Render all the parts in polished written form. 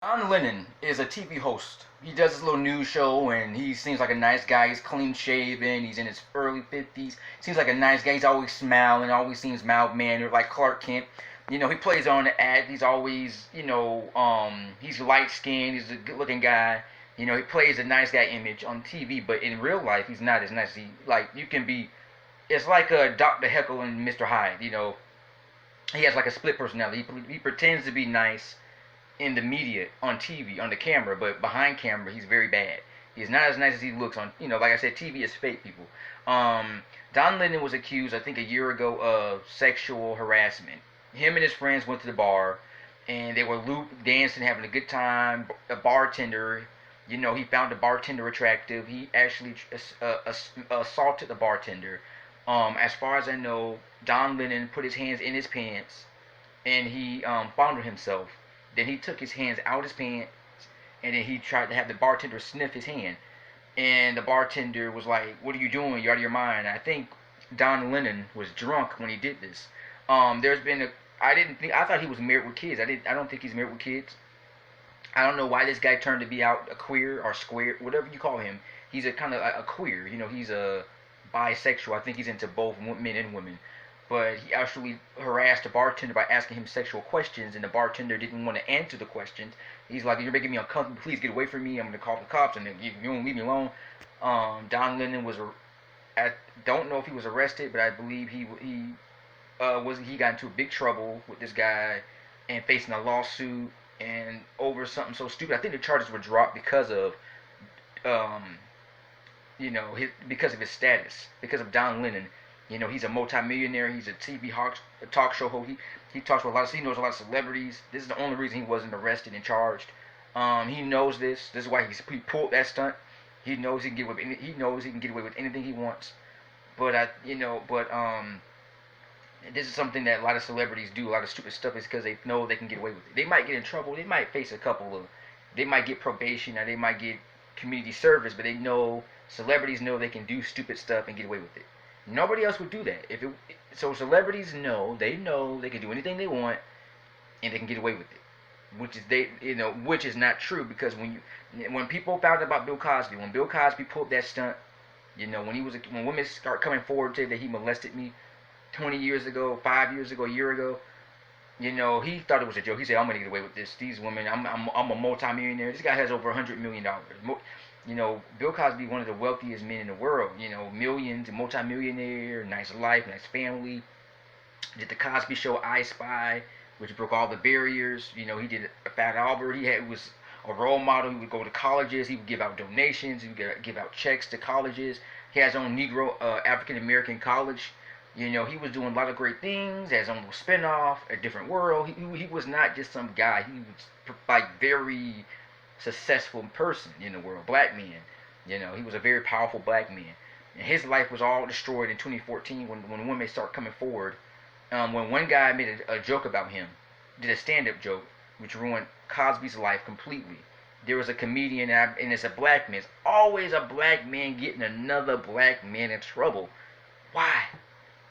John Lennon is a TV host. He does this little news show, and he seems like a nice guy. He's clean shaven. He's in his early 50s. Seems like a nice guy. He's always smiling. Always seems mild mannered, like Clark Kent. He plays on the ad. He's always, he's light skinned. He's a good looking guy. He plays a nice guy image on TV, but in real life, he's not as nice. You can be. It's like Dr. Heckle and Mr. Hyde. He has like a split personality. He pretends to be nice in the media, on TV, on the camera, but behind camera, he's very bad. He's not as nice as he looks on, like I said, TV is fake, people. Don Lennon was accused, I think, a year ago of sexual harassment. Him and his friends went to the bar, and they were dancing, having a good time. A bartender, he found the bartender attractive. He actually assaulted the bartender. As far as I know, Don Lennon put his hands in his pants, and he fondled himself. Then he took his hands out of his pants, and then he tried to have the bartender sniff his hand. And the bartender was like, "What are you doing? You're out of your mind." I think Don Lennon was drunk when he did this. There's been a. I thought he was married with kids. I don't think he's married with kids. I don't know why this guy turned to be out a queer or square, whatever you call him. He's a kind of a queer. He's a bisexual. I think he's into both men and women. But he actually harassed the bartender by asking him sexual questions, and the bartender didn't want to answer the questions. He's like, "You're making me uncomfortable. Please get away from me. I'm going to call the cops, and you won't leave me alone." Don Lennon was. I don't know if he was arrested, but I believe he got into big trouble with this guy and facing a lawsuit and over something so stupid. I think the charges were dropped because of um, because of his status, because of Don Lennon. He's a multimillionaire. He's a talk show host. He talks to he knows a lot of celebrities. This is the only reason he wasn't arrested and charged. He knows this. This is why he pulled that stunt. He knows he can get away. He knows he can get away with anything he wants. But this is something that a lot of celebrities do. A lot of stupid stuff is because they know they can get away with it. They might get in trouble. They might face a couple of. They might get probation or they might get community service. But they know celebrities know they can do stupid stuff and get away with it. Nobody else would do that. So celebrities know they can do anything they want and they can get away with it, which is not true because when people found out about Bill Cosby, when Bill Cosby pulled that stunt, when women start coming forward to say that he molested me 20 years ago, 5 years ago, a year ago, he thought it was a joke. He said, "I'm gonna get away with this. These women, I'm a multimillionaire. This guy has over $100 million." Bill Cosby, one of the wealthiest men in the world. Millions, multimillionaire, nice life, nice family. Did the Cosby Show, I Spy, which broke all the barriers. He did Fat Albert. Was a role model. He would go to colleges. He would give out donations. He would give out checks to colleges. He has his own Negro African American college. He was doing a lot of great things. He has his own little spinoff, A Different World. He was not just some guy. He was like very successful person in the world, black man. He was a very powerful black man. And his life was all destroyed in 2014 when women started coming forward. When one guy made a joke about him, did a stand-up joke, which ruined Cosby's life completely. There was a comedian, and it's a black man. It's always a black man getting another black man in trouble. Why?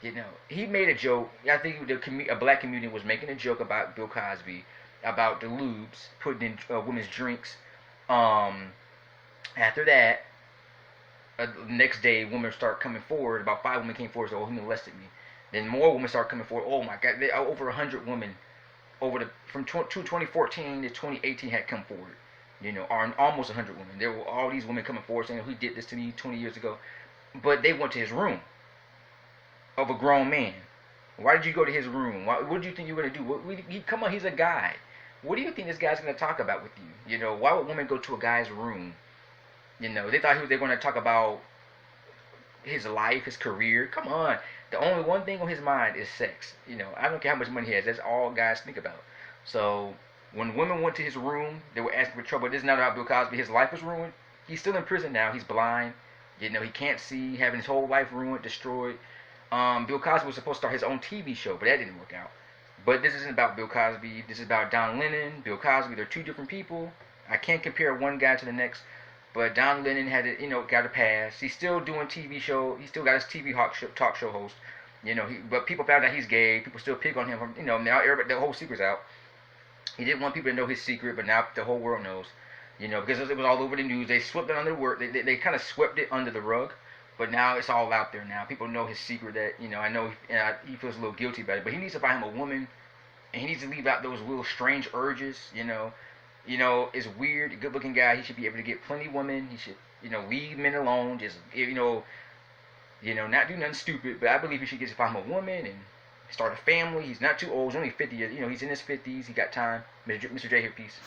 He made a joke. I think a black comedian was making a joke about Bill Cosby, about the lubes putting in women's drinks. After that, next day, women start coming forward. About 5 women came forward and said, "Oh, he molested me." Then more women start coming forward. Oh my God, over 100 women from 2014 to 2018 had come forward. Almost 100 women. There were all these women coming forward saying, "He did this to me 20 years ago," but they went to his room of a grown man. Why did you go to his room? What did you think you were gonna do? Come on, he's a guy. What do you think this guy's gonna talk about with you? Why would women go to a guy's room? They thought they were gonna talk about his life, his career. Come on. The only one thing on his mind is sex. I don't care how much money he has. That's all guys think about. So when women went to his room, they were asking for trouble. This is not about Bill Cosby. His life was ruined. He's still in prison now. He's blind. He can't see, having his whole life ruined, destroyed. Bill Cosby was supposed to start his own TV show, but that didn't work out. But this isn't about Bill Cosby. This is about Don Lennon, Bill Cosby. They're two different people. I can't compare one guy to the next. But Don Lennon got a pass. He's still doing TV show. He still got his TV talk show host. But people found out he's gay. People still pick on him. Now everybody, the whole secret's out. He didn't want people to know his secret, but now the whole world knows. Because it was all over the news. They swept it under the work. They kind of swept it under the rug, but now it's all out there now. People know his secret. That I know he feels a little guilty about it, but he needs to find him a woman, and he needs to leave out those little strange urges. Is weird. A good-looking guy. He should be able to get plenty of women. He should leave men alone. Just not do nothing stupid. But I believe he should get to find him a woman and start a family. He's not too old. He's only 50. He's in his 50s. He got time. Mr. J here, peace.